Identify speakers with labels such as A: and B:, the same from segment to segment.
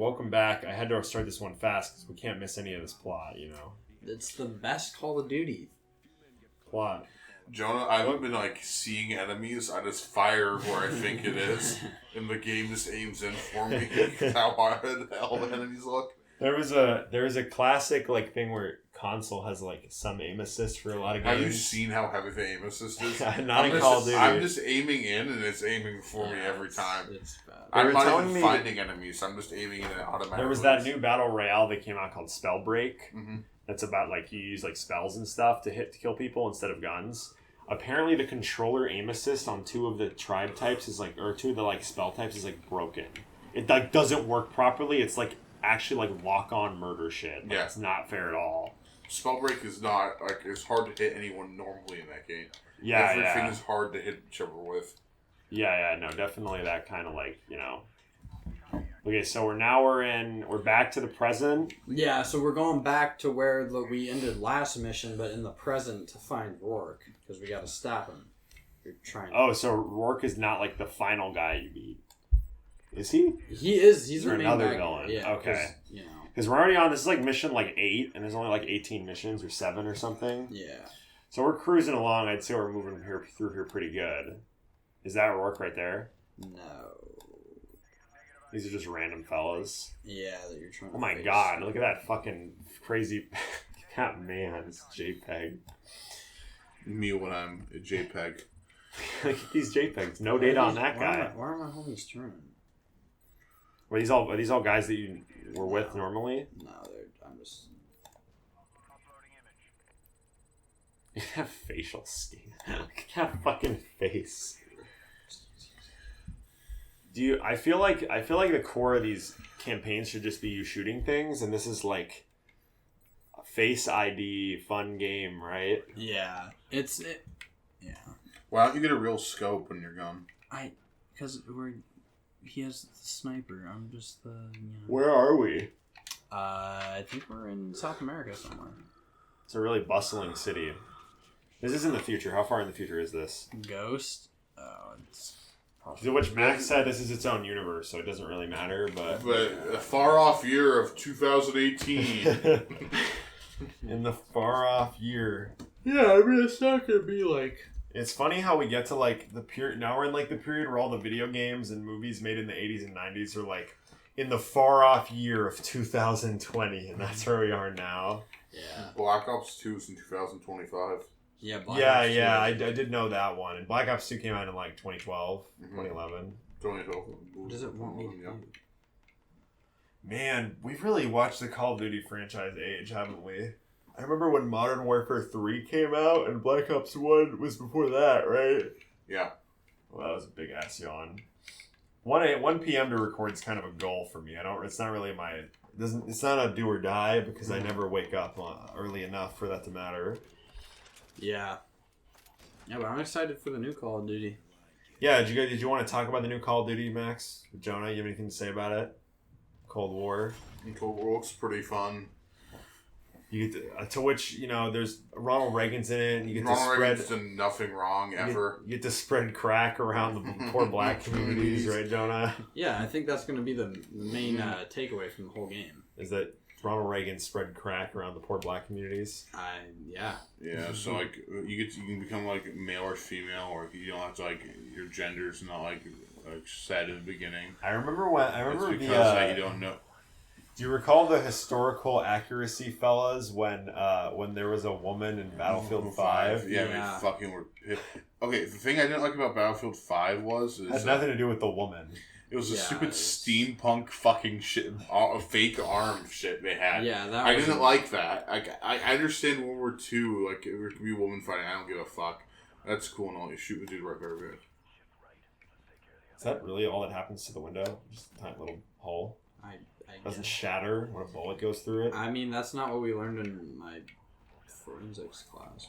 A: welcome back. I had to start this one fast because we can't miss any of this plot,
B: It's the best Call of Duty.
A: Plot.
C: Jonah, I haven't been seeing enemies. I just fire where I think it is, and the game just aims in for me. How hard the hell the enemies look.
A: There was a classic thing where console has some aim assist for a lot of games.
C: Have you seen how heavy the aim assist is?
A: Not in Call of Duty.
C: I'm just aiming in, and it's aiming for me every time.
B: It's bad.
C: I'm not even finding enemies. I'm just aiming in automatically.
A: There was that new battle royale that came out called Spellbreak.
C: Mm-hmm.
A: That's about you use spells and stuff to kill people instead of guns. Apparently, the controller aim assist on two of the tribe types is or two of the spell types is broken. It doesn't work properly. It's actually lock on murder shit.
C: Yeah,
A: it's not fair at all.
C: Spellbreak is not it's hard to hit anyone normally in that game.
A: Yeah,
C: everything is hard to hit each other with.
A: Yeah, no, definitely that kind of Okay, so we're back to the present.
B: Yeah, so we're going back to where we ended last mission, but in the present to find Rourke because we got to stop him. You're trying.
A: So Rourke is not the final guy you beat, is he?
B: He is. He's
A: or another villain.
B: Yeah.
A: Okay. Because we're already on. This is mission 8, and there's only 18 missions or 7 or something.
B: Yeah.
A: So we're cruising along. I'd say we're moving through here pretty good. Is that Rourke right there?
B: No.
A: These are just random fellas.
B: Yeah, that you're trying to
A: Oh my
B: face.
A: god, look at that fucking crazy... That man's JPEG.
C: Me when I'm a JPEG.
A: Look at these JPEGs. No data on that guy.
B: Why are my homies turning?
A: Are these all guys that you were with normally?
B: No, I'm just...
A: That facial skin. Look at that fucking face. I feel like the core of these campaigns should just be you shooting things, and this is a Face ID fun game, right?
B: Yeah. Yeah.
C: Why don't you get a real scope when you're gun?
B: Because he has the sniper. I'm just the...
A: Where are we?
B: I think we're in South America somewhere.
A: It's a really bustling city. This is in the future. How far in the future is this?
B: Ghost? Oh, it's...
A: Which Max said this is its own universe, so it doesn't really matter, but
C: a far off year of 2018.
A: In the far off year.
B: Yeah, I mean, it's not gonna be
A: It's funny how we get to the period. Now we're in the period where all the video games and movies made in the 80s and 90s are in the far off year of 2020, and that's where we are now.
B: Yeah.
C: Black Ops 2 is in 2025.
B: Yeah,
A: I did know that one. And Black Ops 2 came out in 2012, 2011.
C: 2012.
B: What does it want me to do?
A: Man, we've really watched the Call of Duty franchise age, haven't we? I remember when Modern Warfare 3 came out and Black Ops 1 was before that, right?
C: Yeah.
A: Well, that was a big ass yawn. 1 p.m. to record is kind of a goal for me. It's not really it's not a do or die because I never wake up early enough for that to matter.
B: Yeah. Yeah, but I'm excited for the new Call of Duty.
A: Yeah, did you want to talk about the new Call of Duty, Max? Jonah, you have anything to say about it? Cold War.
C: Cold War looks pretty fun.
A: You get to which there's Ronald Reagan's in it, and you get
C: Ronald
A: to spread.
C: Reagan's done nothing wrong ever.
A: You get to spread crack around the poor black communities, right, Jonah?
B: Yeah, I think that's going to be the main takeaway from the whole game.
A: Is that Ronald Reagan spread crack around the poor black communities?
B: Yeah.
C: Yeah, so you can become male or female, or you don't have to your gender's not said in the beginning.
A: I remember
C: it's because you don't know.
A: Do you recall the historical accuracy, fellas, when there was a woman in Battlefield 5?
C: Yeah, they fucking were. Okay, the thing I didn't like about Battlefield 5 had
A: nothing to do with the woman.
C: It was a stupid steampunk fucking shit, fake arm shit they had.
B: Yeah,
C: I didn't like that. I understand World War II, there could be a woman fighting. I don't give a fuck. That's cool and all. You shoot the dude right there,
A: Is that really all that happens to the window? Just a tiny little hole? Doesn't shatter when a bullet goes through it?
B: I mean, that's not what we learned in my forensics class.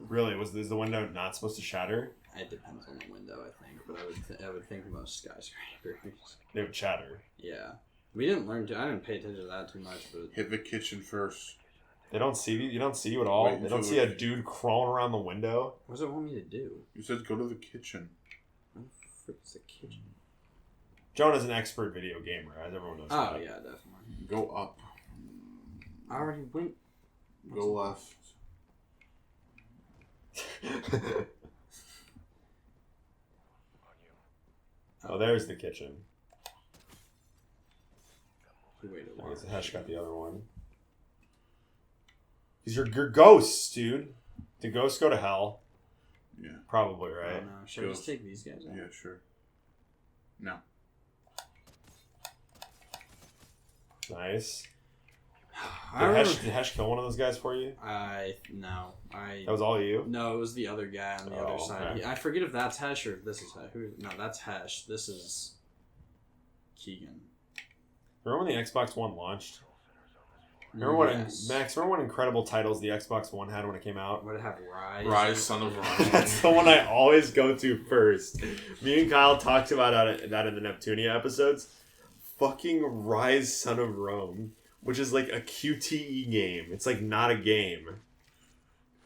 A: Really? Is the window not supposed to shatter?
B: It depends on the window, I think. But I would think most skyscrapers.
A: They would shatter.
B: Yeah. We didn't learn I didn't pay attention to that too much, but...
C: Hit the kitchen first.
A: They don't see you? You don't see you at all? They don't see a dude crawling around the window?
B: What does it want me to do?
C: You said go to the kitchen.
B: What the frick is the kitchen?
A: Jonah's an expert video gamer, as everyone knows.
B: Oh
A: that.
B: yeah, definitely.
C: Go up.
B: I already went.
C: Go left.
A: Oh, there's the kitchen.
B: Wait,
A: I guess Hesh got the other one. These are ghosts, dude. Do ghosts go to hell?
C: Yeah.
A: Probably,
B: I
A: right?
B: don't know. Should I just take these guys out?
C: Yeah, sure. No.
A: Nice.
B: I remember.
A: Did Hesh kill one of those guys for you?
B: No.
A: That was all you?
B: No, it was the other guy on the other side.
A: okay.
B: I forget if that's Hesh or if this is Hesh. No, that's Hesh. This is Keegan.
A: Remember when the Xbox One launched? Remember
B: Yes.
A: Max, remember what incredible titles the Xbox One had when it came out?
B: Would it have Rise?
C: Rise, Son of Rome.
A: That's the one I always go to first. Me and Kyle talked about that in the Neptunia episodes. Fucking Rise, Son of Rome, which is like a QTE game. It's like not a game.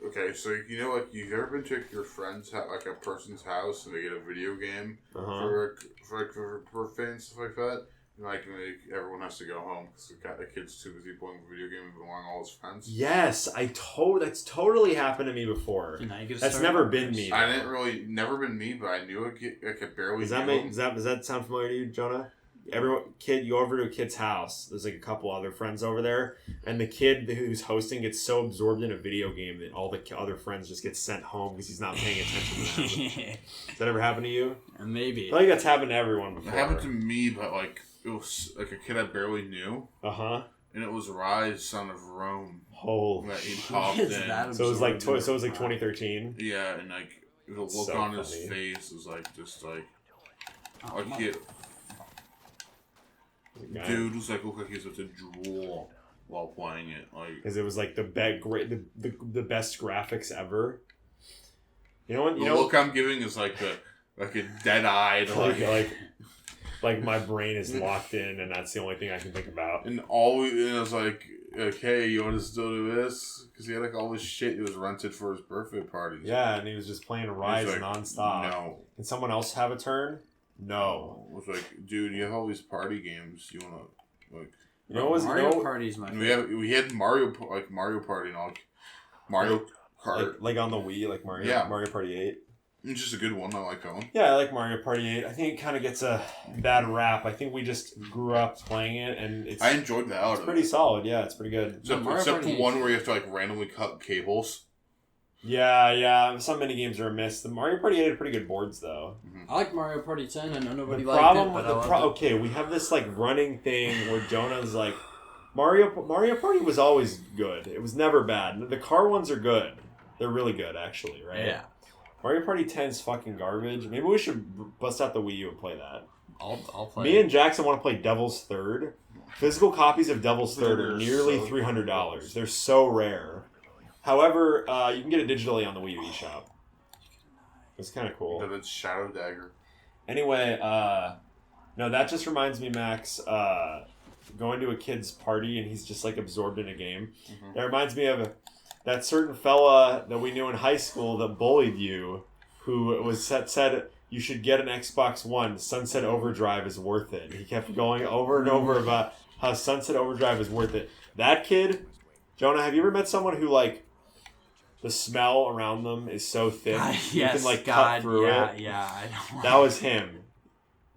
C: Okay, so you know, like, you've ever been to like, your friend's house, like a person's house, and they get a video game for fans, stuff like that? And, like, everyone has to go home because the kid's too busy playing the video game and belong all his friends.
A: Yes, that's totally happened to me before. That's never been me.
C: I never been me, but I knew I could barely.
A: Does that sound familiar to you, Jonah? You go over to a kid's house. There's like a couple other friends over there, and the kid who's hosting gets so absorbed in a video game that all the other friends just get sent home because he's not paying attention to them. Does that ever happen to you?
B: Maybe.
A: I feel like that's happened to everyone before.
C: It happened to me, but like it was like a kid I barely knew. And it was Rise, Son of Rome.
A: Oh,
C: that he popped in.
A: So it was like 2013.
C: Yeah, and like the look
A: So
C: on his
A: funny.
C: face was like just like
B: Oh,
C: a kid. Dude was like looked like he was about to drool while playing it, like
A: because it was like the best graphics ever. You know what?
C: The look I'm giving is like a dead-eyed
A: like my brain is locked in, and that's the only thing I can think about.
C: And I was like, hey, you want to still do this? Because he had like all this shit he was rented for his birthday parties.
A: Yeah, and he was just playing Rise
C: like,
A: nonstop.
C: No.
A: Can someone else have a turn? No.
C: It was like, dude, you have all these party games. You want to like?
A: You know,
B: Mario Party's my favorite.
C: We had Mario Party and all Mario Kart
A: like on the Wii, like Mario Party 8.
C: It's just a good one. I like that one.
A: Yeah, I like Mario Party 8. I think it kind of gets a bad rap. I think we just grew up playing it, and
C: I enjoyed the hell.
A: It's pretty solid. Yeah, it's pretty good.
C: Except the one where you have to like randomly cut cables.
A: Yeah. Some mini games are a miss. The Mario Party 8 had pretty good boards though.
B: I like Mario Party 10. I know nobody
A: The
B: liked
A: problem
B: it,
A: with
B: but
A: okay, we have this like running thing where Jonah's like Mario Party was always good. It was never bad. The car ones are good. They're really good actually, right?
B: Yeah.
A: Mario Party 10 is fucking garbage. Maybe we should bust out the Wii U and play that.
B: I'll play.
A: Me and Jackson want to play Devil's Third. Physical copies of Devil's Third are nearly $300. They're so rare. However, you can get it digitally on the Wii U eShop. It's kind of cool.
C: But it's Shadow Dagger.
A: Anyway, no, that just reminds me, Max, going to a kid's party and he's just like absorbed in a game. Mm-hmm. That reminds me of that certain fella that we knew in high school that bullied you, who said you should get an Xbox One. Sunset Overdrive is worth it. He kept going over and over about how Sunset Overdrive is worth it. That kid, Jonah, have you ever met someone who like the smell around them is so thick you can like cut through it?
B: Yeah, I know.
A: That was him.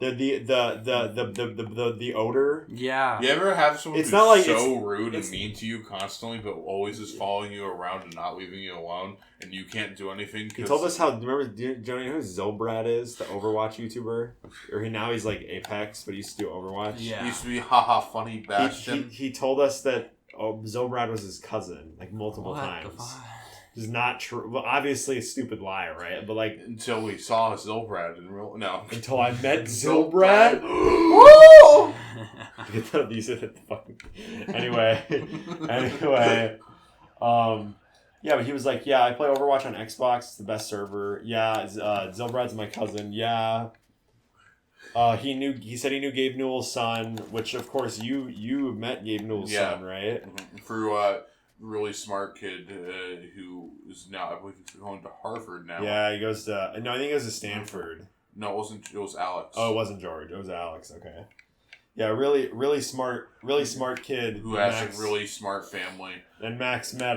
A: The odor.
B: Yeah.
C: You ever have someone
A: It's
C: who's
A: not like
C: so rude and mean to you constantly, but always is following you around and not leaving you alone, and you can't do anything?
A: He told us how. Remember, Johnny, you know who Zolbrad is, the Overwatch YouTuber, or he's like Apex, but he used to do Overwatch.
B: Yeah.
C: He used to be haha funny Bastion.
A: He told us that Zolbrad was his cousin, like multiple times. It's not true. Well, obviously a stupid lie, right? But like
C: until we saw Zolbrad in real
A: until I met Zolbrad. Get that these are the fucking anyway. Yeah, but he was like, yeah, I play Overwatch on Xbox. It's the best server. Yeah, Zolbrad's my cousin. Yeah. He said he knew Gabe Newell's son, which of course you met Gabe Newell's son, right?
C: Through really smart kid who is now, I believe he's going to Harvard now.
A: Yeah, he goes to I think he goes to Stanford.
C: No, it wasn't. It was Alex.
A: Oh, it wasn't George. It was Alex. Okay. Yeah, really smart kid
C: who has a really smart family.
A: And Max met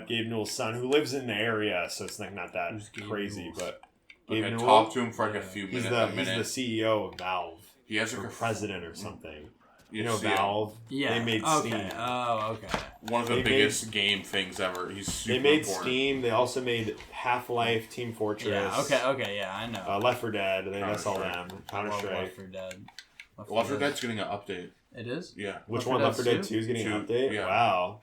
A: Gabe Newell's son, who lives in the area, so it's like not that crazy. But Gabe Newell,
C: talked to him for like a few minutes.
A: He's the CEO of Valve.
C: He has
A: like a president or something.
C: You
A: know Valve?
B: Yeah.
A: They made Steam.
B: Oh, okay.
C: One of the biggest game things ever. He's super
A: They made
C: important.
A: Steam. They also made Half-Life, Team Fortress.
B: Yeah, okay, yeah, I know.
A: Left 4 Dead. I think that's all them. Counter-Strike.
B: Left 4 Dead.
C: Left 4 Dead's getting an update.
B: It is?
C: Yeah.
A: Which one? Left 4 Dead 2 is getting an update?
C: Yeah.
A: Wow.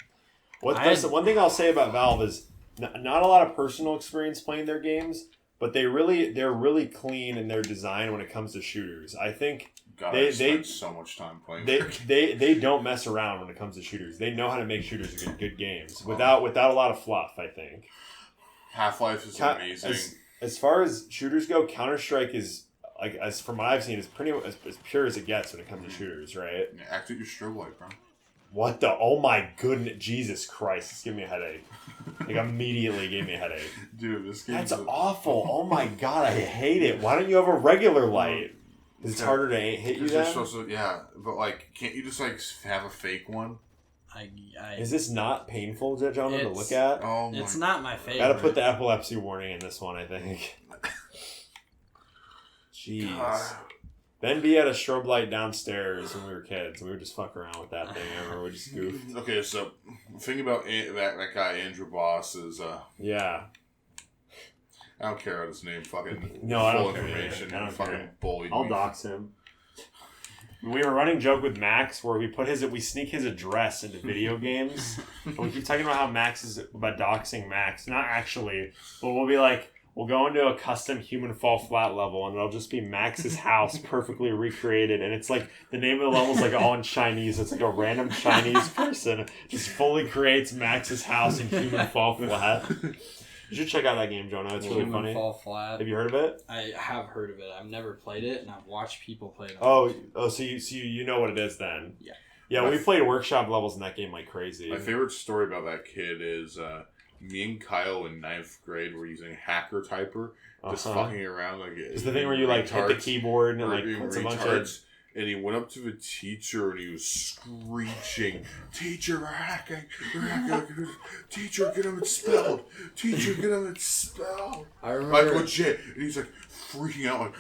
A: One thing I'll say about Valve is not a lot of personal experience playing their games, but they're really clean in their design when it comes to shooters. I think
C: they spend so much time playing.
A: They don't mess around when it comes to shooters. They know how to make shooters good games without a lot of fluff. I think
C: Half-Life is amazing.
A: As far as shooters go, Counter-Strike is like as from what I've seen is pretty as pure as it gets when it comes to shooters, right?
C: Yeah, activate your strobe light, bro.
A: What the? Oh my goodness, Jesus Christ! It's giving me a headache. Like immediately gave me a headache.
C: Dude, this game.
A: That's awful. Oh my god, I hate it. Why don't you have a regular light? It's harder to hit you then?
C: Yeah, but like, can't you just like have a fake one?
A: Is this not painful, gentlemen, to look at?
C: Oh my.
B: It's not my favorite.
A: Gotta put the epilepsy warning in this one, I think. Jeez. God. Ben B had a strobe light downstairs when we were kids, and we would just fuck around with that thing. I remember we just goofed.
C: Okay, so the thing about that guy Andrew Boss is
A: yeah.
C: I don't care about his name. Fucking
A: no, I don't
C: information.
A: I don't
C: fucking
A: care.
C: Bullied
A: I'll
C: me.
A: dox him. We were running joke with Max where we sneak his address into video games. And we keep talking about how Max is about doxing Max. Not actually, but we'll be like, we'll go into a custom human fall flat level and it'll just be Max's house perfectly recreated. And it's like the name of the level is like all in Chinese. It's like a random Chinese person just fully creates Max's house in human fall flat. You should check out that game, Jonah. It's really funny.
B: Fall Flat.
A: Have you heard of it?
B: I have heard of it. I've never played it, and I've watched people play it.
A: So you know what it is then?
B: Yeah.
A: Yeah, we played workshop levels in that game like crazy.
C: My favorite story about that kid is me and Kyle in 9th grade were using Hacker Typer, just fucking around like
A: it's the thing where you like hit the keyboard and like puts a bunch of.
C: And he went up to the teacher and he was screeching, "Teacher, we're hacking! We're hacking! Teacher, get him expelled! Teacher, get him expelled!"
B: I remember,
C: like legit, and he's like freaking out, like,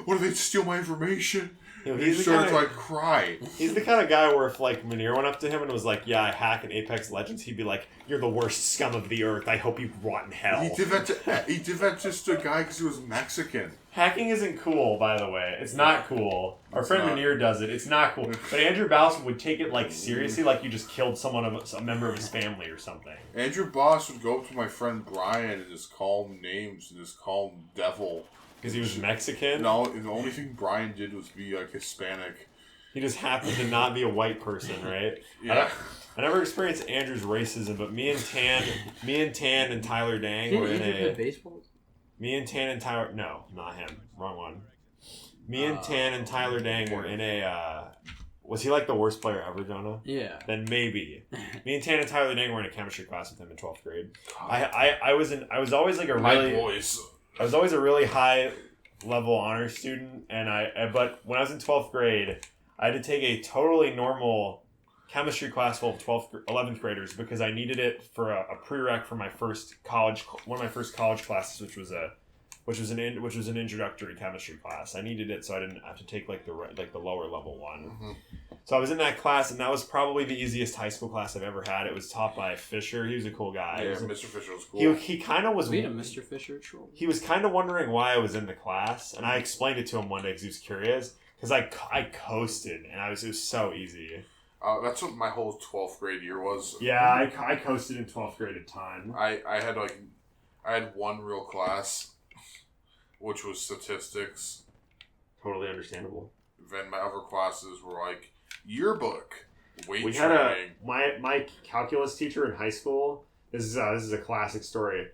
C: "What if they steal my information?" He started to like cry.
A: He's the kind of guy where if like Munir went up to him and was like, "Yeah, I hack in Apex Legends," he'd be like, "You're the worst scum of the earth. I hope you rot in hell."
C: He did that just to a guy because he was Mexican.
A: Hacking isn't cool, by the way. It's not cool. Our friend Munir does it. It's not cool. But Andrew Boss would take it like seriously, like you just killed a member of his family or something.
C: Andrew Boss would go up to my friend Brian and just call him names and just call him devil.
A: Because he was Mexican?
C: No, the only thing Brian did was be like Hispanic.
A: He just happened to not be a white person, right?
C: Yeah.
A: I never experienced Andrew's racism, but me and Tan and Tyler Dang were in a
B: baseball.
A: Me and Tan and Tyler... No, not him. Wrong one. Me and Tan and Tyler Dang were in a... was he like the worst player ever, Jonah?
B: Yeah.
A: Then maybe. Me and Tan and Tyler Dang were in a chemistry class with him in 12th grade. I was always like a really... I was always a really high level honor student, but when I was in 12th grade, I had to take a totally normal chemistry class full of 11th graders because I needed it for a prereq for my first college, one of my first college classes, which was an introductory chemistry class. I needed it so I didn't have to take like the lower level one. Mm-hmm. So I was in that class, and that was probably the easiest high school class I've ever had. It was taught by Fisher. He was a cool guy.
C: Yeah, Mr. Fisher was cool.
A: He kind of was.
B: We had a Mr. Fisher troll.
A: He was kind of wondering why I was in the class, and I explained it to him one day because he was curious. Because I coasted, and it was so easy.
C: That's what my whole 12th grade year was.
A: Yeah, I coasted in 12th grade a ton.
C: I had one real class, which was statistics.
A: Totally understandable.
C: Then my other classes were like yearbook, weight
A: we
C: training.
A: Had my calculus teacher in high school. This is a classic story.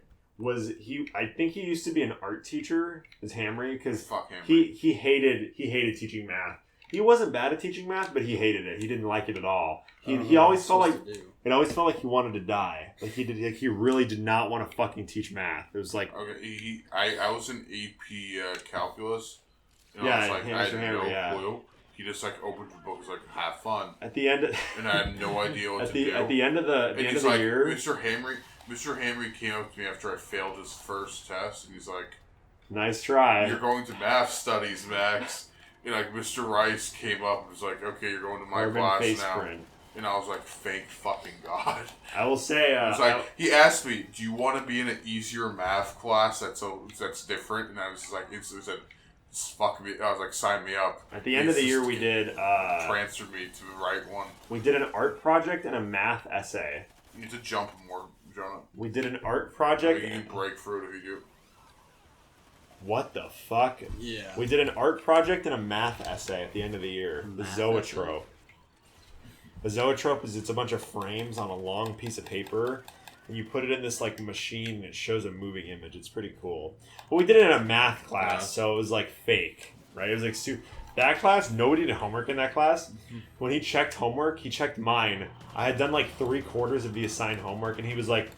A: I think he used to be an art teacher. Is Hamry because he hated teaching math. he wasn't bad at teaching math, but he hated it. He didn't like it at all. He always felt like it always felt like he wanted to die. Like he really did not want to fucking teach math. It was like
C: I was in AP calculus. And
A: yeah,
C: I was like, I had
A: Hammer,
C: no clue. He just like opened the book, was like, have fun.
A: At the end,
C: and I had no idea what to do.
A: At the end of the year,
C: Mr. Henry came up to me after I failed his first test, and he's like,
A: "Nice try.
C: You're going to math studies, Max." And like Mr. Rice came up and was like, "Okay, you're going to my class now." Print. And I was like, "Thank fucking God."
A: I will say,
C: he asked me, "Do you want to be in an easier math class that's different?" And I was just like, "It said." Fuck me! I was like, sign me up.
A: At the end of the year, we did
C: transferred me to the right one.
A: We did an art project and a math essay.
C: You need to jump more, Jonah.
A: We did an art project.
C: You can break through if you do.
A: What the fuck?
B: Yeah.
A: We did an art project and a math essay at the end of the year. The zoetrope. The zoetrope is it's a bunch of frames on a long piece of paper. And you put it in this like machine and it shows a moving image. It's pretty cool. But we did it in a math class, so it was like fake, right? It was like that class, nobody did homework in that class. Mm-hmm. When he checked homework, he checked mine. I had done like 3/4 of the assigned homework, and he was like,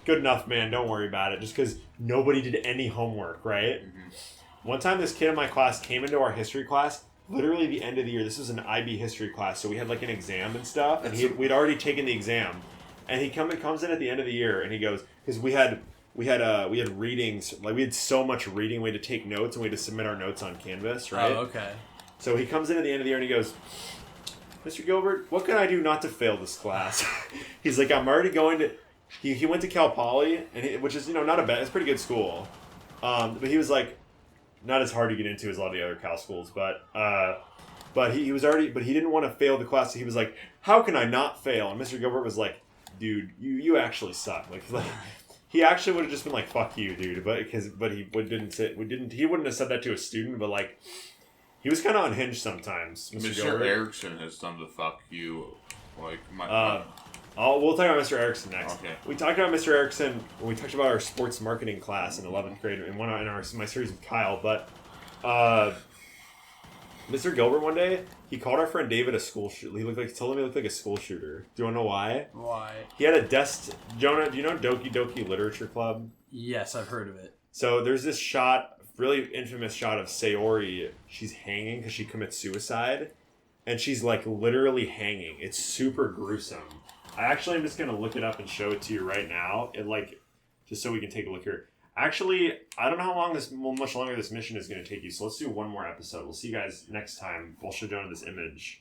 A: "Good enough, man. Don't worry about it." Just because nobody did any homework, right? Mm-hmm. One time, this kid in my class came into our history class. Literally the end of the year. This was an IB history class, so we had like an exam and stuff, and we'd already taken the exam. And he comes in at the end of the year, and he goes, because we had readings, like we had so much reading, we had to take notes, and we had to submit our notes on Canvas, right?
B: Oh, okay.
A: So he comes in at the end of the year, and he goes, "Mr. Gilbert, what can I do not to fail this class?" He's like, "I'm already going to." He went to Cal Poly, which is not a bad, it's a pretty good school, but he was like, not as hard to get into as a lot of the other Cal schools, but he was already, but he didn't want to fail the class, so he was like, "How can I not fail?" And Mr. Gilbert was like, "Dude, you actually suck." Like he actually would have just been like, "Fuck you, dude." But he wouldn't have said that to a student. But like, he was kind of unhinged sometimes.
C: Mr. Erickson has done the fuck you, like
A: we'll talk about Mr. Erickson next.
C: Okay.
A: We talked about Mr. Erickson when we talked about our sports marketing class in 11th grade in my series with Kyle. But Mr. Gilbert one day, he called our friend David a school shooter. He told him he looked like a school shooter. Do you want to know why?
B: Why?
A: He had a desk. Jonah, do you know Doki Doki Literature Club?
B: Yes, I've heard of it.
A: So there's this shot, really infamous shot of Sayori. She's hanging because she commits suicide. And she's like literally hanging. It's super gruesome. I actually am just going to look it up and show it to you right now. Just so we can take a look here. Actually, I don't know how much longer this mission is going to take you, so let's do one more episode. We'll see you guys next time. We'll show Jonah this image.